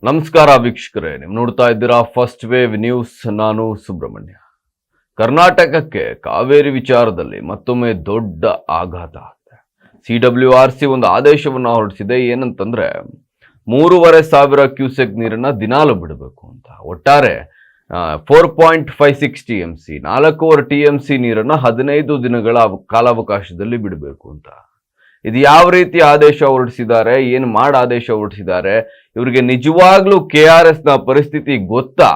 ನಮಸ್ಕಾರ ವೀಕ್ಷಕರೇ, ನೀವು ನೋಡ್ತಾ ಇದ್ದೀರಾ ಫಸ್ಟ್ ವೇವ್ ನ್ಯೂಸ್. ನಾನು ಸುಬ್ರಹ್ಮಣ್ಯ. ಕರ್ನಾಟಕಕ್ಕೆ ಕಾವೇರಿ ವಿಚಾರದಲ್ಲಿ ಮತ್ತೊಮ್ಮೆ ದೊಡ್ಡ ಆಘಾತ ಆಗಿದೆ. CWRC ಒಂದು ಆದೇಶವನ್ನು ಹೊರಡಿಸಿದೆ. ಏನಂತಂದ್ರೆ 3,500 ಕ್ಯೂಸೆಕ್ ನೀರನ್ನ ದಿನಾಲು ಬಿಡಬೇಕು ಅಂತ. ಒಟ್ಟಾರೆ 4.56 TMC 4.5 TMC ನೀರನ್ನ 15 ದಿನಗಳ ಕಾಲಾವಕಾಶದಲ್ಲಿ ಬಿಡಬೇಕು ಅಂತ. ಇದು ಯಾವ ರೀತಿ ಆದೇಶ ಹೊರಡಿಸಿದ್ದಾರೆ, ಏನು ಆದೇಶ ಹೊರಡಿಸಿದ್ದಾರೆ, ಇವರಿಗೆ ನಿಜವಾಗ್ಲೂ KRS ನ ಪರಿಸ್ಥಿತಿ ಗೊತ್ತಾ?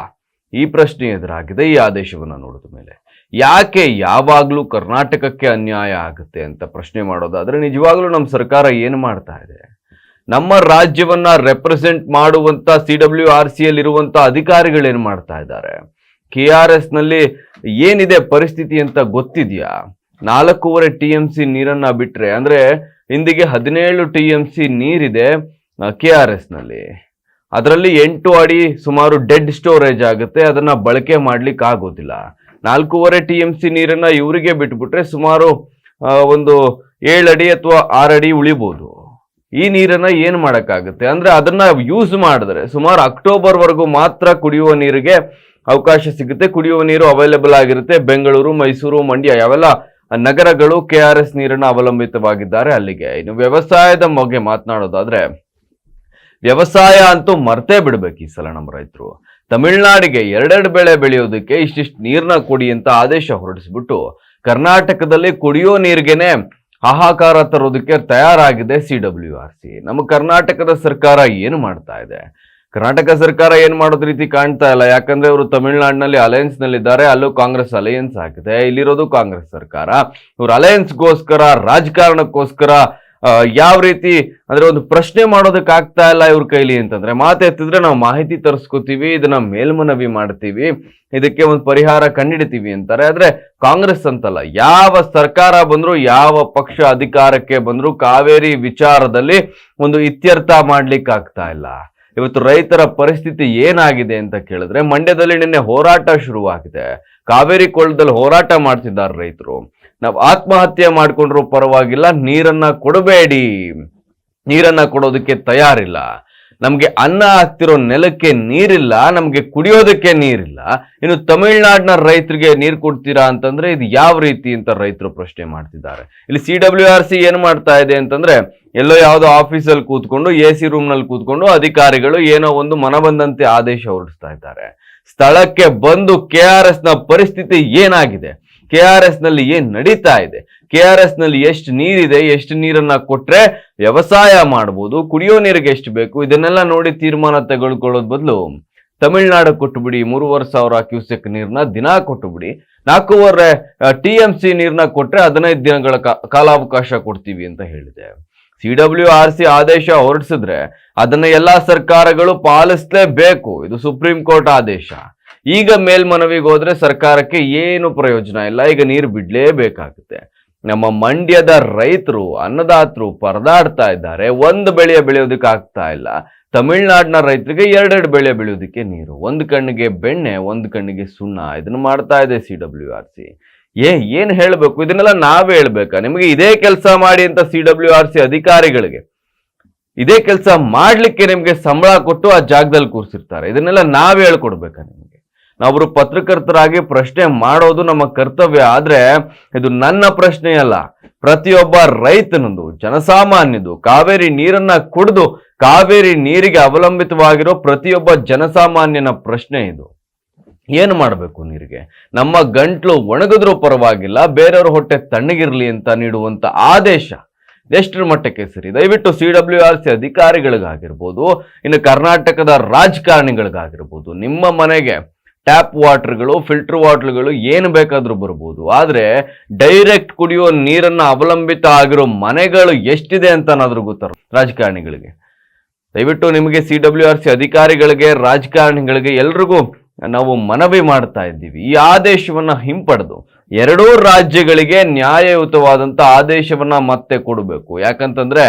ಈ ಪ್ರಶ್ನೆ ಎದುರಾಗಿದೆ ಈ ಆದೇಶವನ್ನ ನೋಡಿದ ಮೇಲೆ. ಯಾಕೆ ಯಾವಾಗ್ಲೂ ಕರ್ನಾಟಕಕ್ಕೆ ಅನ್ಯಾಯ ಆಗುತ್ತೆ ಅಂತ ಪ್ರಶ್ನೆ ಮಾಡೋದಾದ್ರೆ, ನಿಜವಾಗ್ಲೂ ನಮ್ಮ ಸರ್ಕಾರ ಏನು ಮಾಡ್ತಾ ಇದೆ? ನಮ್ಮ ರಾಜ್ಯವನ್ನ ರೆಪ್ರೆಸೆಂಟ್ ಮಾಡುವಂತ CWRC ಯಲ್ಲಿರುವಂತ ಅಧಿಕಾರಿಗಳು ಏನು ಮಾಡ್ತಾ ಇದ್ದಾರೆ? KRS ನಲ್ಲಿ ಏನಿದೆ ಪರಿಸ್ಥಿತಿ ಅಂತ ಗೊತ್ತಿದ್ಯಾ? 4.5 TMC ನೀರನ್ನ ಬಿಟ್ರೆ, ಅಂದ್ರೆ ಇಂದಿಗೆ 17 TMC ನೀರಿದೆ KRS ನಲ್ಲಿ. ಅದರಲ್ಲಿ 8 ಅಡಿ ಸುಮಾರು ಡೆಡ್ ಸ್ಟೋರೇಜ್ ಆಗುತ್ತೆ, ಅದನ್ನ ಬಳಕೆ ಮಾಡ್ಲಿಕ್ಕೆ ಆಗೋದಿಲ್ಲ. 4.5 TMC ನೀರನ್ನ ಇವರಿಗೆ ಬಿಟ್ಬಿಟ್ರೆ ಸುಮಾರು ಒಂದು 7 ಅಡಿ ಅಥವಾ 6 ಅಡಿ ಉಳಿಬಹುದು. ಈ ನೀರನ್ನ ಏನ್ ಮಾಡಕ್ಕಾಗುತ್ತೆ? ಅಂದ್ರೆ ಅದನ್ನ ಯೂಸ್ ಮಾಡಿದ್ರೆ ಸುಮಾರು ಅಕ್ಟೋಬರ್ ವರೆಗೂ ಮಾತ್ರ ಕುಡಿಯುವ ನೀರಿಗೆ ಅವಕಾಶ ಸಿಗುತ್ತೆ. ಕುಡಿಯುವ ನೀರು ಅವೈಲೇಬಲ್ ಆಗಿರುತ್ತೆ. ಬೆಂಗಳೂರು, ಮೈಸೂರು, ಮಂಡ್ಯ ಯಾವೆಲ್ಲ ನಗರಗಳು KRS ನೀರನ್ನು ಅವಲಂಬಿತವಾಗಿದ್ದಾರೆ ಅಲ್ಲಿಗೆ. ಇನ್ನು ವ್ಯವಸಾಯದ ಬಗ್ಗೆ ಮಾತನಾಡೋದಾದ್ರೆ, ವ್ಯವಸಾಯ ಅಂತೂ ಮರ್ತೇ ಬಿಡ್ಬೇಕು ಈ ಸಲ ನಮ್ಮ ರೈತರು. ತಮಿಳ್ನಾಡಿಗೆ 2 ಬೆಳೆ ಬೆಳೆಯೋದಕ್ಕೆ ಇಷ್ಟಿಷ್ಟು ನೀರನ್ನ ಕೊಡಿ ಅಂತ ಆದೇಶ ಹೊರಡಿಸ್ಬಿಟ್ಟು ಕರ್ನಾಟಕದಲ್ಲಿ ಕುಡಿಯೋ ನೀರಿಗೆನೆ ಹಾಹಾಕಾರ ತರೋದಕ್ಕೆ ತಯಾರಾಗಿದೆ CWRC. ನಮ್ಮ ಕರ್ನಾಟಕದ ಸರ್ಕಾರ ಏನು ಮಾಡ್ತಾ ಇದೆ? ಕರ್ನಾಟಕ ಸರ್ಕಾರ ಏನ್ ಮಾಡೋದ್ ರೀತಿ ಕಾಣ್ತಾ ಇಲ್ಲ. ಯಾಕಂದ್ರೆ ಅವರು ತಮಿಳುನಾಡಿನಲ್ಲಿ ಅಲಯನ್ಸ್ ನಲ್ಲಿದ್ದಾರೆ, ಅಲ್ಲೂ ಕಾಂಗ್ರೆಸ್ ಅಲಯನ್ಸ್ ಆಗಿದೆ, ಇಲ್ಲಿರೋದು ಕಾಂಗ್ರೆಸ್ ಸರ್ಕಾರ. ಇವ್ರ ಅಲಯನ್ಸ್ಗೋಸ್ಕರ, ರಾಜಕಾರಣಕ್ಕೋಸ್ಕರ ಯಾವ ರೀತಿ ಅಂದ್ರೆ ಒಂದು ಪ್ರಶ್ನೆ ಮಾಡೋದಕ್ಕೆ ಆಗ್ತಾ ಇಲ್ಲ ಇವ್ರ ಕೈಲಿ ಅಂತಂದ್ರೆ, ಮಾತೆತ್ತಿದ್ರೆ ನಾವು ಮಾಹಿತಿ ತರಿಸ್ಕೋತೀವಿ, ಇದನ್ನ ಮೇಲ್ಮನವಿ ಮಾಡ್ತೀವಿ, ಇದಕ್ಕೆ ಒಂದು ಪರಿಹಾರ ಕಂಡಿಡ್ತೀವಿ ಅಂತಾರೆ. ಆದ್ರೆ ಕಾಂಗ್ರೆಸ್ ಅಂತಲ್ಲ, ಯಾವ ಸರ್ಕಾರ ಬಂದ್ರು, ಯಾವ ಪಕ್ಷ ಅಧಿಕಾರಕ್ಕೆ ಬಂದ್ರು ಕಾವೇರಿ ವಿಚಾರದಲ್ಲಿ ಒಂದು ಇತ್ಯರ್ಥ ಮಾಡ್ಲಿಕ್ಕೆ ಆಗ್ತಾ ಇಲ್ಲ. ಇವತ್ತು ರೈತರ ಪರಿಸ್ಥಿತಿ ಏನಾಗಿದೆ ಅಂತ ಕೇಳಿದ್ರೆ, ಮಂಡ್ಯದಲ್ಲಿ ನಿನ್ನೆ ಹೋರಾಟ ಶುರುವಾಗಿದೆ. ಕಾವೇರಿ ಕೊಳ್ಳದಲ್ಲಿ ಹೋರಾಟ ಮಾಡ್ತಿದ್ದಾರೆ ರೈತರು. ನಾವು ಆತ್ಮಹತ್ಯೆ ಮಾಡ್ಕೊಂಡ್ರು ಪರವಾಗಿಲ್ಲ, ನೀರನ್ನ ಕೊಡಬೇಡಿ, ನೀರನ್ನ ಕೊಡೋದಕ್ಕೆ ತಯಾರಿಲ್ಲ, ನಮ್ಗೆ ಅನ್ನ ಹಾಕ್ತಿರೋ ನೆಲಕ್ಕೆ ನೀರಿಲ್ಲ, ನಮ್ಗೆ ಕುಡಿಯೋದಕ್ಕೆ ನೀರಿಲ್ಲ, ಇನ್ನು ತಮಿಳ್ನಾಡಿನ ರೈತರಿಗೆ ನೀರು ಕೊಡ್ತೀರಾ ಅಂತಂದ್ರೆ ಇದು ಯಾವ ರೀತಿ ಅಂತ ರೈತರು ಪ್ರಶ್ನೆ ಮಾಡ್ತಿದ್ದಾರೆ. ಇಲ್ಲಿ CWRC ಏನ್ ಮಾಡ್ತಾ ಇದೆ ಅಂತಂದ್ರೆ, ಎಲ್ಲೋ ಯಾವುದೋ ಆಫೀಸಲ್ಲಿ ಕೂತ್ಕೊಂಡು AC ರೂಮ್ ನಲ್ಲಿ ಕೂತ್ಕೊಂಡು ಅಧಿಕಾರಿಗಳು ಏನೋ ಒಂದು ಮನಬಂದಂತೆ ಆದೇಶ ಹೊರಡಿಸ್ತಾ ಇದ್ದಾರೆ. ಸ್ಥಳಕ್ಕೆ ಬಂದು KRS ನ ಪರಿಸ್ಥಿತಿ ಏನಾಗಿದೆ, KRS ನಲ್ಲಿ ಏನ್ ನಡೀತಾ ಇದೆ, KRS ನಲ್ಲಿ ಎಷ್ಟು ನೀರಿದೆ, ಎಷ್ಟು ನೀರನ್ನ ಕೊಟ್ರೆ ವ್ಯವಸಾಯ ಮಾಡ್ಬೋದು, ಕುಡಿಯೋ ನೀರಿಗೆ ಎಷ್ಟು ಬೇಕು, ಇದನ್ನೆಲ್ಲ ನೋಡಿ ತೀರ್ಮಾನ ತೆಗೆದುಕೊಳ್ಳೋದ್ ಬದಲು ತಮಿಳ್ನಾಡು ಕೊಟ್ಟುಬಿಡಿ, 3,500 ಕ್ಯೂಸೆಕ್ ನೀರನ್ನ ದಿನಾ ಕೊಟ್ಟುಬಿಡಿ, 4.5 TMC ನೀರನ್ನ ಕೊಟ್ರೆ 15 ದಿನಗಳ ಕಾಲಾವಕಾಶ ಕೊಡ್ತೀವಿ ಅಂತ ಹೇಳಿದೆ. CWRC ಆದೇಶ ಹೊರಡಿಸಿದ್ರೆ ಅದನ್ನ ಎಲ್ಲಾ ಸರ್ಕಾರಗಳು ಪಾಲಿಸಲೇಬೇಕು. ಇದು ಸುಪ್ರೀಂ ಕೋರ್ಟ್ ಆದೇಶ. ಈಗ ಮೇಲ್ಮನವಿಗೆ ಹೋದ್ರೆ ಸರ್ಕಾರಕ್ಕೆ ಏನು ಪ್ರಯೋಜನ ಇಲ್ಲ. ಈಗ ನೀರು ಬಿಡ್ಲೇಬೇಕಾಗುತ್ತೆ. ನಮ್ಮ ಮಂಡ್ಯದ ರೈತರು, ಅನ್ನದಾತರು ಪರದಾಡ್ತಾ ಇದ್ದಾರೆ. ಒಂದು ಬೆಳೆಯ ಬೆಳೆಯೋದಕ್ಕೆ ಆಗ್ತಾ ಇಲ್ಲ. ತಮಿಳ್ನಾಡಿನ ರೈತರಿಗೆ 2 ಬೆಳೆ ಬೆಳೆಯೋದಕ್ಕೆ ನೀರು, ಒಂದು ಕಣ್ಣಿಗೆ ಬೆಣ್ಣೆ, ಒಂದು ಕಣ್ಣಿಗೆ ಸುಣ್ಣ. ಇದನ್ನು ಮಾಡ್ತಾ ಇದೆ CWRC. ಏನ್ ಹೇಳ್ಬೇಕು? ಇದನ್ನೆಲ್ಲ ನಾವೇ ಹೇಳ್ಬೇಕಾ? ನಿಮಗೆ ಇದೇ ಕೆಲಸ ಮಾಡಿ ಅಂತ CWRC ಅಧಿಕಾರಿಗಳಿಗೆ ಇದೇ ಕೆಲಸ ಮಾಡ್ಲಿಕ್ಕೆ ನಿಮ್ಗೆ ಸಂಬಳ ಕೊಟ್ಟು ಆ ಜಾಗದಲ್ಲಿ ಕೂರಿಸಿರ್ತಾರೆ. ಇದನ್ನೆಲ್ಲ ನಾವೇ ಹೇಳ್ಕೊಡ್ಬೇಕಾ ನಿಮ್ಗೆ? ನಾವೊಬ್ರು ಪತ್ರಕರ್ತರಾಗಿ ಪ್ರಶ್ನೆ ಮಾಡೋದು ನಮ್ಮ ಕರ್ತವ್ಯ. ಆದ್ರೆ ಇದು ನನ್ನ ಪ್ರಶ್ನೆ ಅಲ್ಲ, ಪ್ರತಿಯೊಬ್ಬ ರೈತನದು, ಜನಸಾಮಾನ್ಯದು. ಕಾವೇರಿ ನೀರನ್ನ ಕುಡಿದು ಕಾವೇರಿ ನೀರಿಗೆ ಅವಲಂಬಿತವಾಗಿರೋ ಪ್ರತಿಯೊಬ್ಬ ಜನಸಾಮಾನ್ಯನ ಪ್ರಶ್ನೆ ಇದು. ಏನು ಮಾಡಬೇಕು ನೀರಿಗೆ? ನಮ್ಮ ಗಂಟ್ಲು ಒಣಗಿದ್ರೂ ಪರವಾಗಿಲ್ಲ, ಬೇರೆಯವ್ರ ಹೊಟ್ಟೆ ತಣ್ಣಗಿರ್ಲಿ ಅಂತ ನೀಡುವಂತ ಆದೇಶ ಎಷ್ಟರ ಮಟ್ಟಕ್ಕೆ ಸರಿ? ದಯವಿಟ್ಟು CWRC ಅಧಿಕಾರಿಗಳಿಗಾಗಿರ್ಬೋದು, ಇನ್ನು ಕರ್ನಾಟಕದ ರಾಜಕಾರಣಿಗಳಿಗಾಗಿರ್ಬೋದು, ನಿಮ್ಮ ಮನೆಗೆ ಟ್ಯಾಪ್ ವಾಟರ್ಗಳು, ಫಿಲ್ಟರ್ ವಾಟರ್ಗಳು ಏನು ಬೇಕಾದ್ರೂ ಬರ್ಬೋದು. ಆದ್ರೆ ಡೈರೆಕ್ಟ್ ಕುಡಿಯೋ ನೀರನ್ನ ಅವಲಂಬಿತ ಆಗಿರೋ ಮನೆಗಳು ಎಷ್ಟಿದೆ ಅಂತನಾದ್ರೂ ಗೊತ್ತಾರ ರಾಜಕಾರಣಿಗಳಿಗೆ. ದಯವಿಟ್ಟು ನಿಮಗೆ CWRC ಅಧಿಕಾರಿಗಳಿಗೆ, ರಾಜಕಾರಣಿಗಳಿಗೆ ಎಲ್ರಿಗೂ ನಾವು ಮನವಿ ಮಾಡ್ತಾ ಇದ್ದೀವಿ, ಈ ಆದೇಶವನ್ನ ಹಿಂಪಡೆದು 2 ರಾಜ್ಯಗಳಿಗೆ ನ್ಯಾಯಯುತವಾದಂತ ಆದೇಶವನ್ನ ಮತ್ತೆ ಕೊಡಬೇಕು. ಯಾಕಂತಂದ್ರೆ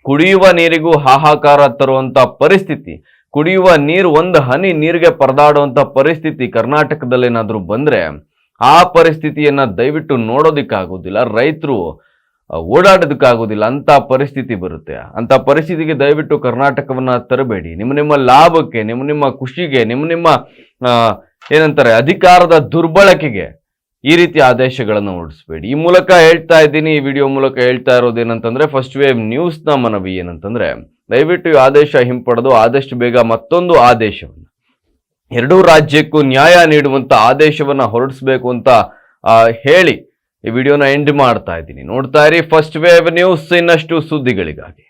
ಕುಡಿಯುವ ನೀರಿಗೂ ಹಾಹಾಕಾರ ತರುವಂತ ಪರಿಸ್ಥಿತಿ, ಕುಡಿಯುವ ನೀರು, ಒಂದು ಹನಿ ನೀರಿಗೆ ಪರದಾಡುವಂತ ಪರಿಸ್ಥಿತಿ ಕರ್ನಾಟಕದಲ್ಲಿ ಏನಾದ್ರೂ ಬಂದ್ರೆ ಆ ಪರಿಸ್ಥಿತಿಯನ್ನ ದಯವಿಟ್ಟು ನೋಡೋದಿಕ್ಕಾಗೋದಿಲ್ಲ. ರೈತರು ಓಡಾಡೋದಕ್ಕಾಗೋದಿಲ್ಲ ಅಂತ ಪರಿಸ್ಥಿತಿ ಬರುತ್ತೆ. ಅಂತ ಪರಿಸ್ಥಿತಿಗೆ ದಯವಿಟ್ಟು ಕರ್ನಾಟಕವನ್ನ ತರಬೇಡಿ. ನಿಮ್ಮ ಲಾಭಕ್ಕೆ, ನಿಮ್ಮ ಖುಷಿಗೆ, ನಿಮ್ಮ ಏನಂತಾರೆ ಅಧಿಕಾರದ ದುರ್ಬಳಕೆಗೆ ಈ ರೀತಿ ಆದೇಶಗಳನ್ನು ಹೊರಡಿಸಬೇಡಿ. ಈ ಮೂಲಕ ಹೇಳ್ತಾ ಇದ್ದೀನಿ, ಈ ವಿಡಿಯೋ ಮೂಲಕ ಹೇಳ್ತಾ ಇರೋದೇನಂತಂದ್ರೆ ಫಸ್ಟ್ ವೇವ್ ನ್ಯೂಸ್ನ ಮನವಿ ಏನಂತಂದ್ರೆ ದಯವಿಟ್ಟು ಈ ಆದೇಶ ಹಿಂಪಡೆದು ಆದಷ್ಟು ಬೇಗ ಮತ್ತೊಂದು ಆದೇಶವನ್ನು ಎರಡೂ ರಾಜ್ಯಕ್ಕೂ ನ್ಯಾಯ ನೀಡುವಂತ ಆದೇಶವನ್ನ ಹೊರಡಿಸಬೇಕು ಅಂತ ಹೇಳಿ ಈ ವಿಡಿಯೋನ ಎಂಡ್ ಮಾಡ್ತಾ ಇದ್ದೀನಿ. ನೋಡ್ತಾ ಇರಿ ಫಸ್ಟ್ ವೇವ್ ನ್ಯೂಸ್, ಇನ್ನಷ್ಟು ಸುದ್ದಿಗಳಿಗಾಗಿ.